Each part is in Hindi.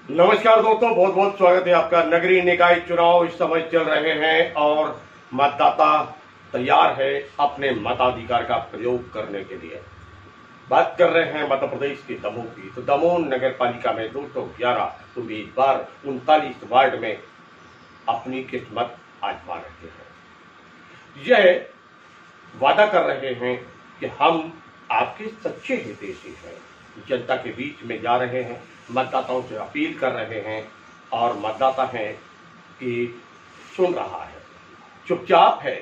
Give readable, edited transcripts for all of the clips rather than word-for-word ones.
नमस्कार दोस्तों, बहुत बहुत स्वागत है आपका। नगरीय निकाय चुनाव इस समय चल रहे हैं और मतदाता तैयार है अपने मताधिकार का प्रयोग करने के लिए। बात कर रहे हैं मध्य प्रदेश के दमोह की। तो दमोह नगर पालिका में 211 उम्मीदवार 39 वार्ड में अपनी किस्मत आजमा रहे हैं। यह वादा कर रहे हैं कि हम आपके सच्चे हितैषी हैं, जनता के बीच में जा रहे हैं, मतदाताओं से अपील कर रहे हैं और मतदाता है कि सुन रहा है, चुपचाप है,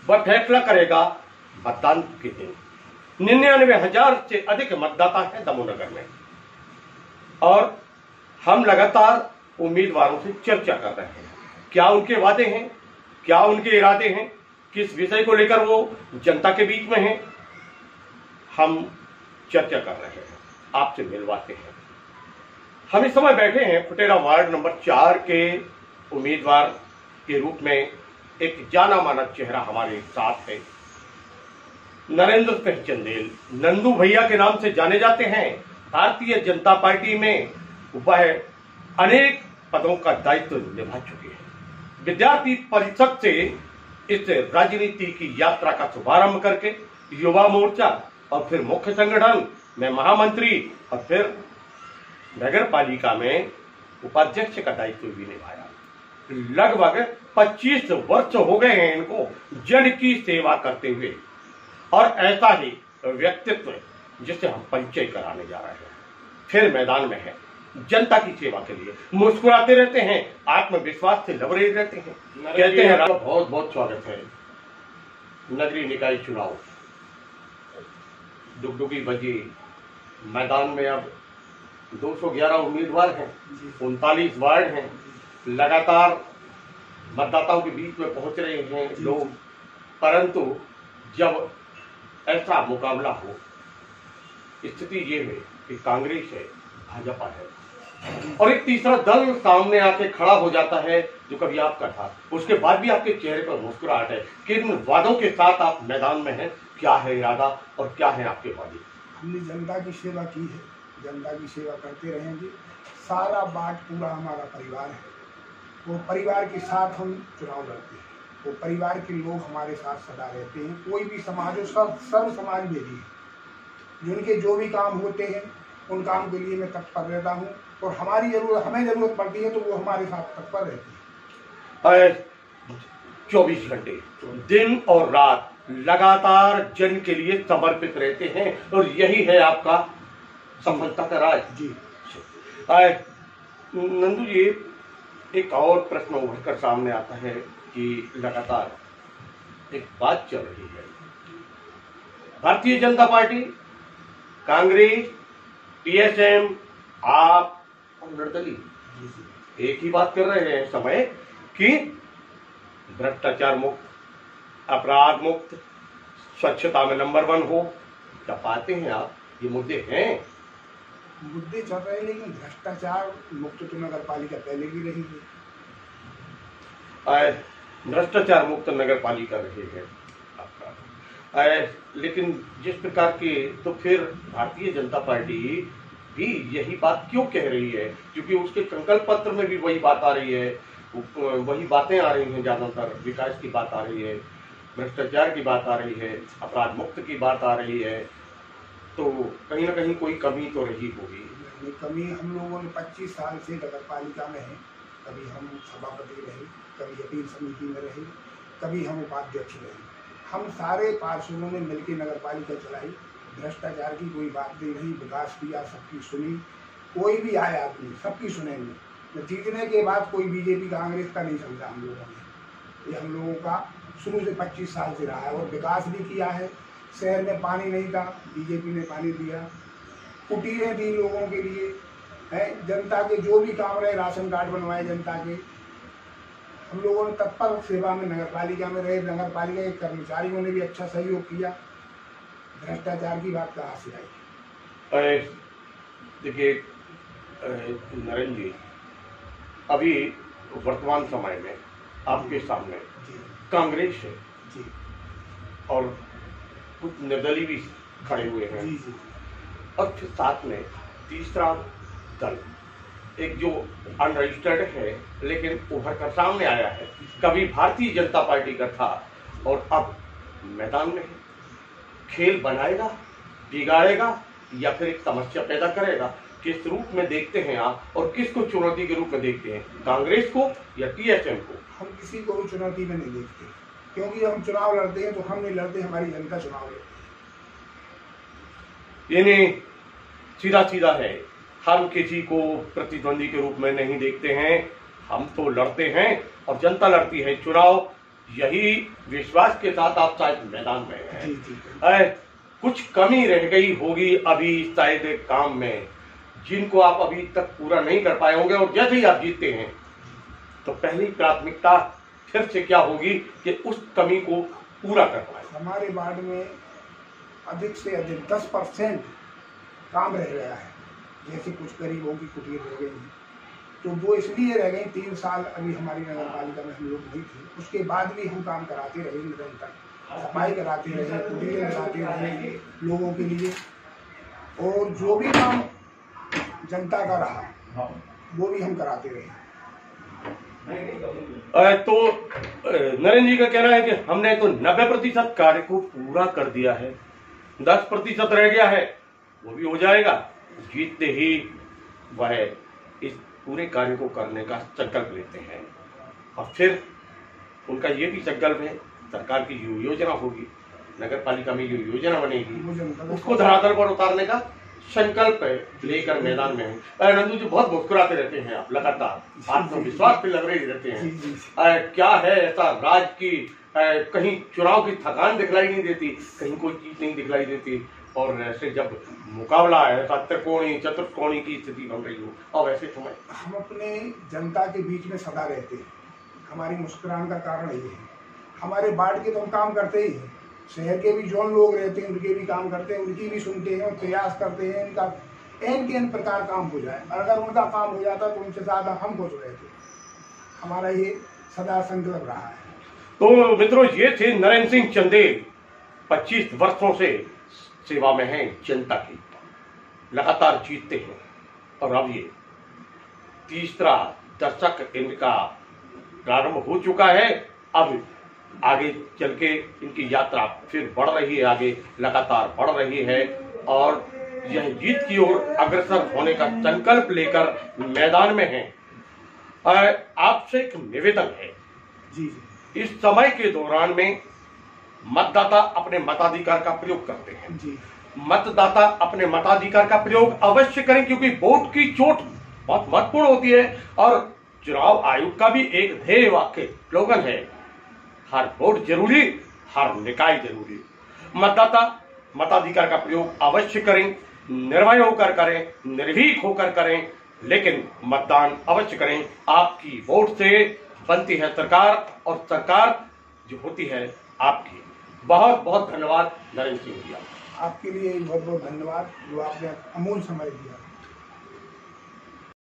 वह फैसला करेगा मतदान के दिन। 99,000 से अधिक मतदाता है दमोह नगर में और हम लगातार उम्मीदवारों से चर्चा कर रहे हैं। क्या उनके वादे हैं, क्या उनके इरादे हैं, किस विषय को लेकर वो जनता के बीच में हैं, हम चर्चा कर रहे हैं, आपसे मिलवाते हैं। हम इस समय बैठे हैं फुटेरा वार्ड नंबर 4 के उम्मीदवार के रूप में। एक जाना माना चेहरा हमारे साथ है, नरेंद्र सिंह चंदेल, नंदू भैया के नाम से जाने जाते हैं। भारतीय जनता पार्टी में वह अनेक पदों का दायित्व निभा चुके हैं। विद्यार्थी परिषद से इस राजनीति की यात्रा का शुभारंभ करके युवा मोर्चा और फिर मुख्य संगठन में महामंत्री और फिर नगर पालिका में उपाध्यक्ष का दायित्व भी निभाया। लगभग 25 वर्ष हो गए हैं इनको जन की सेवा करते हुए और ऐसा ही व्यक्तित्व जिसे हम परिचय कराने जा रहे हैं फिर मैदान में है। जनता की सेवा के लिए मुस्कुराते रहते हैं, आत्मविश्वास से लबरे रहते हैं। कहते हैं बहुत बहुत स्वागत है। नगरीय निकाय चुनाव डुगडुगी बजी, मैदान में अब 211 उम्मीदवार हैं, 39 वार्ड हैं, लगातार मतदाताओं के बीच में पहुंच रहे हैं लोग। परंतु जब ऐसा मुकाबला हो, स्थिति ये है कि कांग्रेस है, भाजपा है और एक तीसरा दल सामने आके खड़ा हो जाता है जो कभी आपका था। उसके बाद भी आपके चेहरे पर मुस्कुराहट है। किन वादों के साथ आप मैदान में हैं, क्या है इरादा और क्या है आपके वादे? हमने जनता की सेवा की है, जनता की सेवा करते रहेंगे। सारा बाट पूरा हमारा परिवार है, वो परिवार के साथ हम चुनाव लड़ते हैं। वो परिवार के लोग हमारे साथ सदा रहते हैं। कोई भी समाज हो, सर्व समाज मेरी है। जिनके जो भी काम होते हैं उन काम के लिए मैं तत्पर रहता हूँ और हमें जरूरत पड़ती है तो वो हमारे साथ तत्पर रहते हैं। 24 घंटे दिन और रात लगातार जन के लिए समर्पित रहते हैं और यही है आपका सफलता का राज। जी नंदू जी, एक और प्रश्न उभर कर सामने आता है कि लगातार एक बात चल रही है, भारतीय जनता पार्टी, कांग्रेस, टीएसएम, आप और निर्दलीय एक ही बात कर रहे हैं समय कि भ्रष्टाचार मुक्त, अपराध मुक्त, स्वच्छता में नंबर 1 हो। क्या पाते हैं आप ये मुद्दे हैं? मुद्दे चल रहे हैं, लेकिन भ्रष्टाचार मुक्त तो नगर पालिका पहले भी रही है। भ्रष्टाचार मुक्त नगर पालिका रही है आपका, लेकिन जिस प्रकार के, तो फिर भारतीय जनता पार्टी भी यही बात क्यों कह रही है? क्योंकि उसके संकल्प पत्र में भी वही बात आ रही है, वही बातें आ रही हैं, ज्यादातर विकास की बात आ रही है, भ्रष्टाचार की बात आ रही है, अपराध मुक्त की बात आ रही है। तो कहीं ना कहीं कोई कमी तो रही होगी। कमी हम लोगों ने 25 साल से नगर पालिका में है। कभी हम सभापति रहे, कभी अपील समिति में रहे, कभी हम उपाध्यक्ष रहे। हम सारे पार्षदों ने मिलकर नगर पालिका चलाई। भ्रष्टाचार की कोई बात नहीं, विकास किया, सबकी सुनी। कोई भी आए आदमी सबकी सुनेंगे। जीतने के बाद कोई बीजेपी कांग्रेस का नहीं समझा हम लोगों ने। ये हम लोगों का शुरू से 25 साल से रहा है और विकास भी किया है। शहर में पानी नहीं था, बीजेपी ने पानी दिया, कुटीरें दी लोगों के लिए है, जनता के जो भी काम रहे, राशन कार्ड बनवाए जनता के। हम लोगों ने तत्पर सेवा में नगर पालिका में रहे। नगर पालिका के कर्मचारियों ने भी अच्छा सहयोग किया। भ्रष्टाचार की बात कहाँ से आई? देखिए नरेंद्र जी, अभी वर्तमान समय में आपके सामने कांग्रेस है जी और कुछ निर्दलीय भी खड़े हुए हैं जी जी। और फिर साथ में तीसरा दल एक जो अनरजिस्टर्ड है लेकिन उभर कर सामने आया है, कभी भारतीय जनता पार्टी का था और अब मैदान में है। खेल बनाएगा, बिगाड़ेगा या फिर एक समस्या पैदा करेगा, किस रूप में देखते हैं आप और किसको चुनौती के रूप में देखते हैं, कांग्रेस को या टीएसएम को? हम किसी को भी चुनौती में नहीं देखते, क्योंकि हम चुनाव लड़ते हैं तो हम नहीं लड़ते, हमारी जनता चुनाव लड़ती है। यानी सीधा सीधा है, हम किसी को प्रतिद्वंदी के रूप में नहीं देखते हैं, हम तो लड़ते हैं और जनता लड़ती है चुनाव। यही विश्वास के साथ आप शायद मैदान में हैं। कुछ कमी रह गई होगी अभी शायद काम में, जिनको आप अभी तक पूरा नहीं कर पाए होंगे, और जैसे ही आप जीतते हैं तो पहली प्राथमिकता फिर से क्या होगी कि उस कमी को पूरा कर पाए। हमारे वार्ड में अधिक से अधिक 10% काम रह गया है। जैसे कुछ गरीबों की कुटिया रह गई, तो वो इसलिए रह गई, 3 साल अभी हमारी नगर पालिका में हम लोग नहीं थे, उसके बाद भी हम काम कराते रहे, निरंतर सफाई कराते रहे, कुटिया लगाते रहे लोगों के लिए, और जो भी काम जनता का रहा वो भी हम कराते रहे। तो नरेंद्र जी का कहना है कि हमने तो 90% कार्य को पूरा कर दिया है, 10% रह गया है, वो भी हो जाएगा। जीतते ही वह इस पूरे कार्य को करने का संकल्प लेते हैं, और फिर उनका ये भी संकल्प है, सरकार की जो योजना होगी, नगर पालिका में जो योजना बनेगी, उसको धरातल पर उतारने का संकल्प लेकर मैदान में है। नंदू जी बहुत मुस्कुराते रहते हैं, आप लगातार आत्मविश्वास पे लग रहे रहते हैं। क्या है ऐसा राज की कहीं चुनाव की थकान दिखलाई नहीं देती, कहीं कोई चीज नहीं दिखलाई देती, और ऐसे जब मुकाबला है ऐसा त्रिकोणी चतुर्कोणी की स्थिति बन रही हो, और ऐसे समय हम अपने जनता के बीच में सदा रहते हैं। हमारी मुस्कुराने का कारण ये है, हमारे वार्ड के तो हम काम करते ही हैं, शहर के भी जो लोग रहते हैं उनके भी काम करते हैं, उनकी भी सुनते हैं और प्रयास करते हैं इनका एन प्रकार काम हो जाए। अगर उनका काम हो जाता तो उनसे ज्यादा हम खुश रहते। हमारा ये सदा संकल्प रहा है। तो मित्रों, ये थे नरेंद्र सिंह चंदेल, 25 वर्षों से सेवा में हैं जनता की, लगातार जीतते हैं, और अब ये तीसरा दशक इनका प्रारंभ हो चुका है। अब आगे चल के इनकी यात्रा फिर बढ़ रही है, आगे लगातार बढ़ रही है, और यह जीत की ओर अग्रसर होने का संकल्प लेकर मैदान में है। आपसे एक निवेदन है जी, इस समय के दौरान में मतदाता अपने मताधिकार का प्रयोग करते हैं जी। मतदाता अपने मताधिकार का प्रयोग अवश्य करें, क्योंकि वोट की चोट बहुत महत्वपूर्ण होती है, और चुनाव आयोग का भी एक ध्येय वाक्य स्लोगन है, हर वोट जरूरी, हर निकाय जरूरी। मतदाता मताधिकार का प्रयोग अवश्य करें, निर्भय होकर करें, निर्भीक होकर करें, लेकिन मतदान अवश्य करें। आपकी वोट से बनती है सरकार, और सरकार जो होती है आपकी। बहुत बहुत धन्यवाद नरेंद्र सिंह जी, आपके लिए बहुत बहुत धन्यवाद, जो आपने अमूल्य समय दिया।